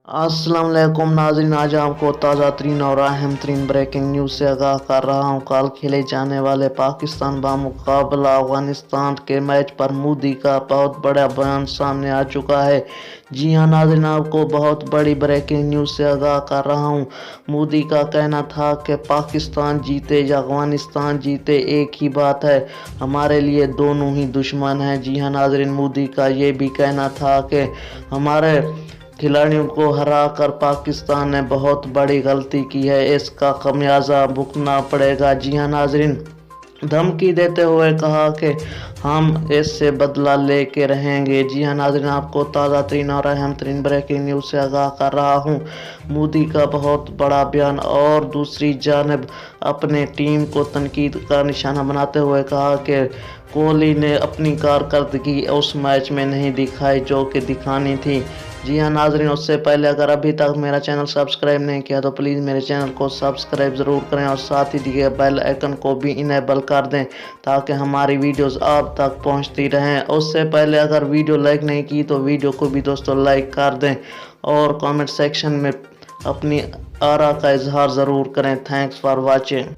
अस्सलाम वालेकुम नाज़रीन, आज आपको ताज़ा तरीन और अहम तरीन ब्रेकिंग न्यूज़ से आगाह कर रहा हूँ। कल खेले जाने वाले पाकिस्तान बामुकाबला अफगानिस्तान के मैच पर मोदी का बहुत बड़ा बयान सामने आ चुका है। जी हाँ नाज़रीन, आपको बहुत बड़ी ब्रेकिंग न्यूज़ से आगाह कर रहा हूँ। मोदी का कहना था कि पाकिस्तान जीते या अफगानिस्तान जीते एक ही बात है, हमारे लिए दोनों ही दुश्मन हैं। जी हाँ नाज़रीन, मोदी का ये भी कहना था कि हमारे खिलाड़ियों को हराकर पाकिस्तान ने बहुत बड़ी गलती की है, इसका खमियाजा भुगतना पड़ेगा। जी हाँ नाजरीन, धमकी देते हुए कहा कि हम इससे बदला लेके रहेंगे। जी हाँ नाजरीन, आपको ताज़ा तरीन और अहम तरीन ब्रेकिंग न्यूज़ से आगाह कर रहा हूँ। मोदी का बहुत बड़ा बयान और दूसरी जानब अपने टीम को तनकीद का निशाना बनाते हुए कहा कि कोहली ने अपनी कारकर्दगी उस मैच में नहीं दिखाई जो कि दिखानी थी। जी हाँ नाजरीन, उससे पहले अगर अभी तक मेरा चैनल सब्सक्राइब नहीं किया तो प्लीज़ मेरे चैनल को सब्सक्राइब ज़रूर करें और साथ ही दिए बेल आइकन को भी इनेबल कर दें ताकि हमारी वीडियोस आप तक पहुंचती रहें। उससे पहले अगर वीडियो लाइक नहीं की तो वीडियो को भी दोस्तों लाइक कर दें और कमेंट सेक्शन में अपनी आरा का इजहार ज़रूर करें। Thanks for watching.